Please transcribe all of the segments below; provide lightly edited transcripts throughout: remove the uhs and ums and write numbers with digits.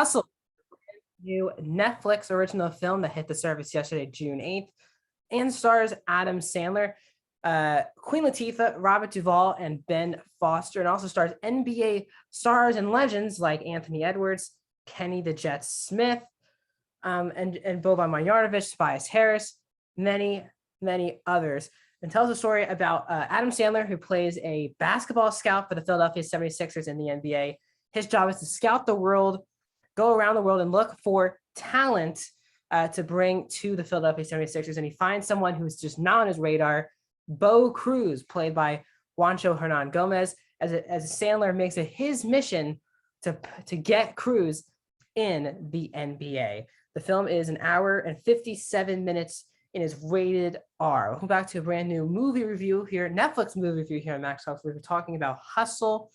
Hustle, new Netflix original film that hit the service yesterday, June 8th, and stars Adam Sandler, Queen Latifah, Robert Duvall, and Ben Foster, and also stars NBA stars and legends like Anthony Edwards, Kenny the Jet Smith, and Boban Marjanovic, Tobias Harris, many others, and tells a story about Adam Sandler, who plays a basketball scout for the Philadelphia 76ers in the NBA. His job is to scout the world, go around the world and look for talent to bring to the Philadelphia 76ers. And he finds someone who's just not on his radar, Bo Cruz, played by Juancho Hernan Gomez, as Sandler makes it his mission to get Cruz in the NBA. The film is an hour and 57 minutes and is rated R. Welcome back to a brand new movie review here, Netflix movie review here on Max Talks. We're talking about Hustle.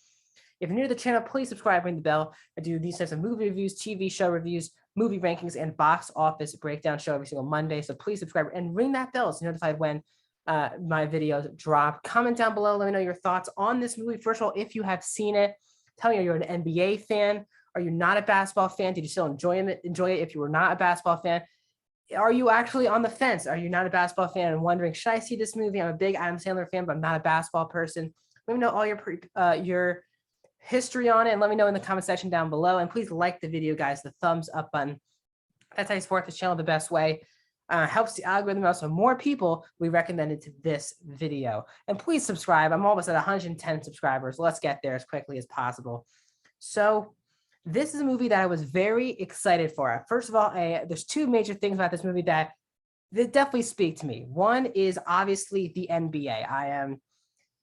If you're new to the channel, please subscribe, ring the bell. I do these types of movie reviews, TV show reviews, movie rankings, and box office breakdown show every single Monday. So please subscribe and ring that bell so you're notified when my videos drop. Comment down below. Let me know your thoughts on this movie. First of all, if you have seen it, tell me, are you an NBA fan? Are you not a basketball fan? Did you still enjoy it if you were not a basketball fan? Are you actually on the fence? Are you not a basketball fan and wondering, should I see this movie? I'm a big Adam Sandler fan, but I'm not a basketball person. Let me know all your history on it, and let me know in the comment section down below. And please like the video, guys, the thumbs up button. That's how you support this channel the best way. Helps the algorithm out, so more people will be recommended to this video. And please subscribe. I'm almost at 110 subscribers. Let's get there as quickly as possible. So this is a movie that I was very excited for. First of all, there's two major things about this movie that definitely speak to me. One is obviously the NBA. I am,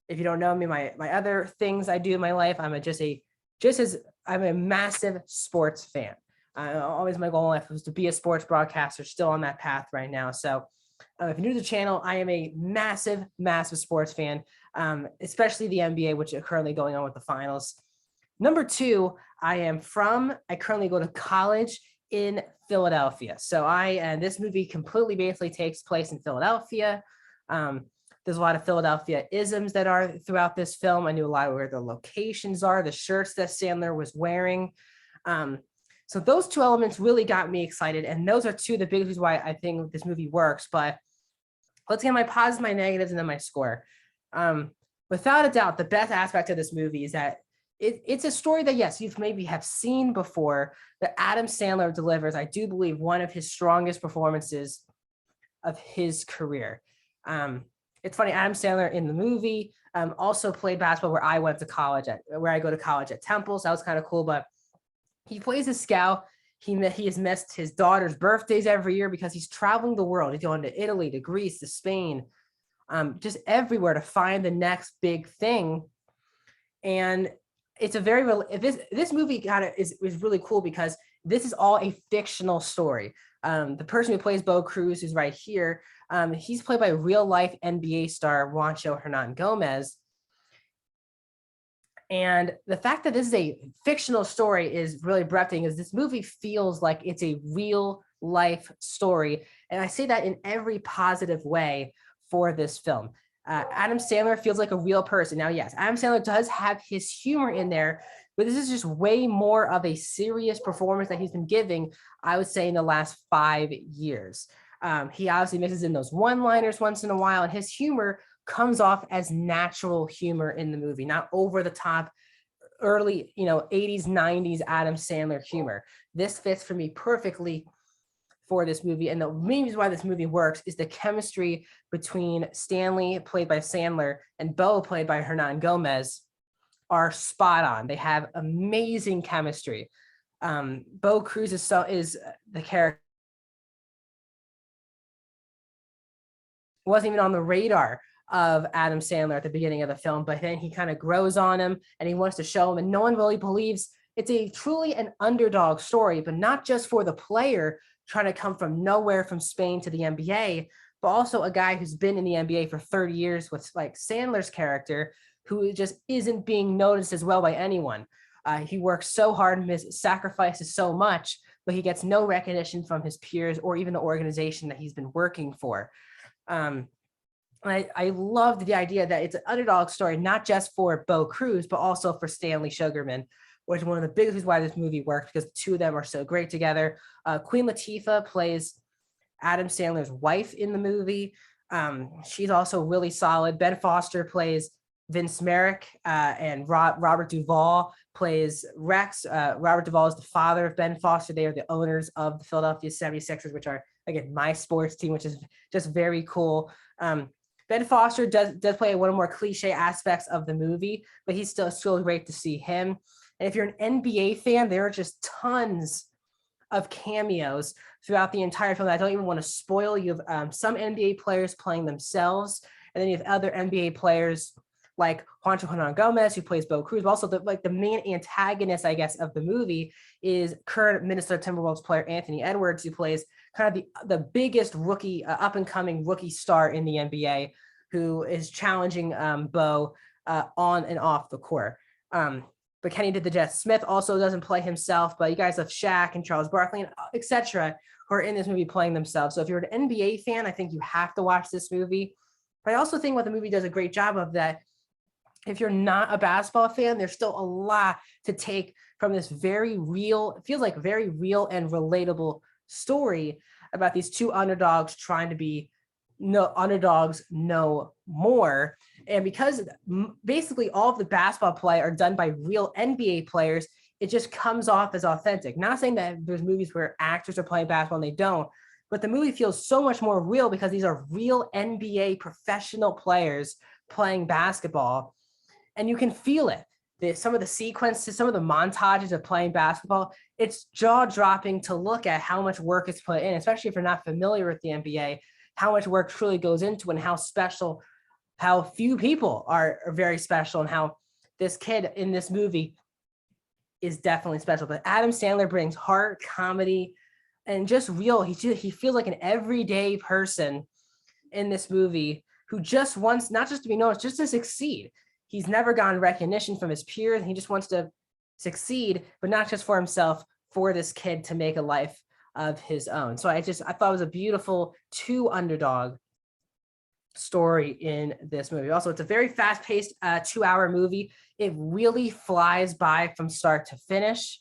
if you don't know me, my other things I do in my life, I'm a massive sports fan. Always my goal in life was to be a sports broadcaster, still on that path right now. So if you're new to the channel, I am a massive sports fan, especially the NBA, which are currently going on with the finals. Number two, I currently go to college in Philadelphia. So this movie completely basically takes place in Philadelphia. There's a lot of Philadelphia isms that are throughout this film. I knew a lot of where the locations are, the shirts that Sandler was wearing. So those two elements really got me excited. And those are two of the big reasons why I think this movie works. But let's get my positives, my negatives, and then my score. Without a doubt, the best aspect of this movie is that it's a story that, yes, you've maybe have seen before, that Adam Sandler delivers, I do believe, one of his strongest performances of his career. It's funny, Adam Sandler in the movie also played basketball where I go to college at Temple. So that was kind of cool, but he plays a scout. He has missed his daughter's birthdays every year because he's traveling the world. He's going to Italy, to Greece, to Spain, just everywhere to find the next big thing. And it's a this movie kind of is really cool because this is all a fictional story. The person who plays Bo Cruz, who's right here, he's played by real life NBA star Juancho Hernan Gomez. And the fact that this is a fictional story is really breathtaking, because this movie feels like it's a real life story. And I say that in every positive way for this film. Adam Sandler feels like a real person. Now, yes, Adam Sandler does have his humor in there, but this is just way more of a serious performance that he's been giving, I would say, in the last 5 years. He obviously mixes in those one-liners once in a while, and his humor comes off as natural humor in the movie, not over the top, early, 80s, 90s Adam Sandler humor. This fits for me perfectly for this movie. And the main reason why this movie works is the chemistry between Stanley, played by Sandler, and Bo, played by Hernan Gomez, are spot on. They have amazing chemistry. Bo Cruz is the character wasn't even on the radar of Adam Sandler at the beginning of the film, but then he kind of grows on him and he wants to show him, and no one really believes it's truly an underdog story, but not just for the player trying to come from nowhere from Spain to the NBA, but also a guy who's been in the NBA for 30 years with like Sandler's character, who just isn't being noticed as well by anyone. He works so hard and sacrifices so much, but he gets no recognition from his peers or even the organization that he's been working for. I loved the idea that it's an underdog story, not just for Bo Cruz, but also for Stanley Sugarman, which is one of the biggest reasons why this movie worked, because the two of them are so great together. Queen Latifah plays Adam Sandler's wife in the movie. She's also really solid. Ben Foster plays Vince Merrick, and Robert Duvall plays Rex. Robert Duvall is the father of Ben Foster. They are the owners of the Philadelphia 76ers, which are, again, my sports team, which is just very cool. Ben Foster does play one of the more cliche aspects of the movie, but he's still great to see him. And if you're an NBA fan, there are just tons of cameos throughout the entire film that I don't even want to spoil. You have some NBA players playing themselves, and then you have other NBA players like Juancho Hernan Gomez, who plays Bo Cruz, but also the main antagonist, I guess, of the movie is current Minnesota Timberwolves player Anthony Edwards, who plays kind of the biggest rookie, up-and-coming rookie star in the NBA, who is challenging Bo on and off the court. But Kenny did the Jet. Smith also doesn't play himself, but you guys have Shaq and Charles Barkley, and etc., who are in this movie playing themselves. So if you're an NBA fan, I think you have to watch this movie. But I also think what the movie does a great job of, that if you're not a basketball fan, there's still a lot to take from this very real, it feels like very real and relatable story about these two underdogs trying to be underdogs no more. And because basically all of the basketball play are done by real NBA players, it just comes off as authentic. Not saying that there's movies where actors are playing basketball and they don't, but the movie feels so much more real because these are real NBA professional players playing basketball. And you can feel it. Some of the sequences, some of the montages of playing basketball, it's jaw-dropping to look at how much work is put in, especially if you're not familiar with the NBA, how much work truly goes into it, and how few people are very special, and how this kid in this movie is definitely special. But Adam Sandler brings heart, comedy, and just real. He feels like an everyday person in this movie who just wants not just to be noticed, just to succeed. He's never gotten recognition from his peers, and he just wants to succeed, but not just for himself, for this kid to make a life of his own. So I thought it was a beautiful two underdog story in this movie. Also, it's a very fast-paced 2-hour movie. It really flies by from start to finish.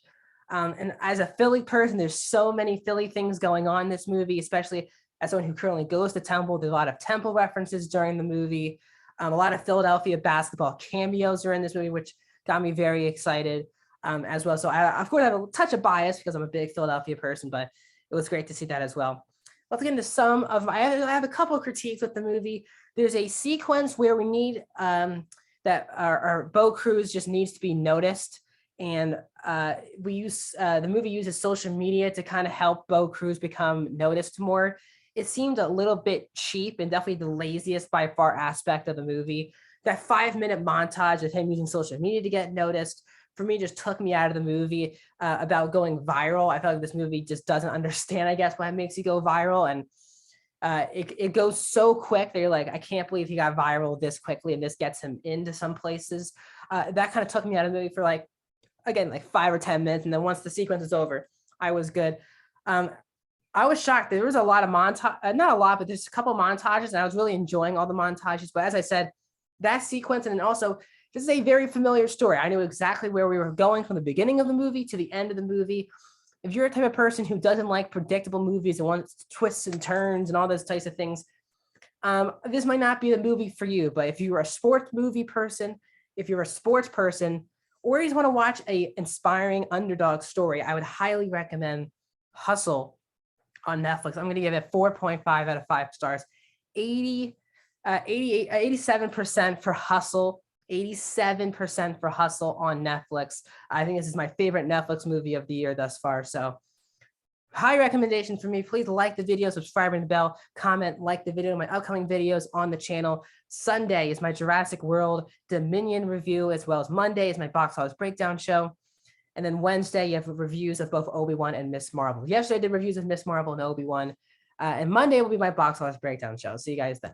And as a Philly person, there's so many Philly things going on in this movie, especially as someone who currently goes to Temple. There's a lot of Temple references during the movie. A lot of Philadelphia basketball cameos are in this movie, which got me very excited as well. So I, of course, I have a touch of bias because I'm a big Philadelphia person, but it was great to see that as well. Let's get into some of I have a couple of critiques with the movie. There's a sequence where we need that our Bo Cruz just needs to be noticed. And the movie uses social media to kind of help Bo Cruz become noticed more. It seemed a little bit cheap and definitely the laziest by far aspect of the movie. That 5-minute montage of him using social media to get noticed, for me, just took me out of the movie about going viral. I felt like this movie just doesn't understand, I guess, why it makes you go viral. And it goes so quick that you're like, I can't believe he got viral this quickly, and this gets him into some places. That kind of took me out of the movie for like 5 or 10 minutes. And then once the sequence is over, I was good. I was shocked. There was a lot of montage, not a lot, but there's a couple of montages, and I was really enjoying all the montages. But as I said, that sequence, and then also, this is a very familiar story. I knew exactly where we were going from the beginning of the movie to the end of the movie. If you're a type of person who doesn't like predictable movies and wants twists and turns and all those types of things, this might not be the movie for you. But if you're a sports movie person, if you're a sports person, or you just want to watch a inspiring underdog story, I would highly recommend Hustle on Netflix. I'm going to give it 4.5 out of 5 stars. 87% for Hustle. 87% for Hustle on Netflix. I think this is my favorite Netflix movie of the year thus far. So high recommendation for me. Please like the video, subscribe, ring the bell, comment, like the video, my upcoming videos on the channel. Sunday is my Jurassic World Dominion review, as well as Monday is my box office breakdown show. And then Wednesday, you have reviews of both Obi-Wan and Miss Marvel. Yesterday, I did reviews of Miss Marvel and Obi-Wan. And Monday will be my box office breakdown show. See you guys then.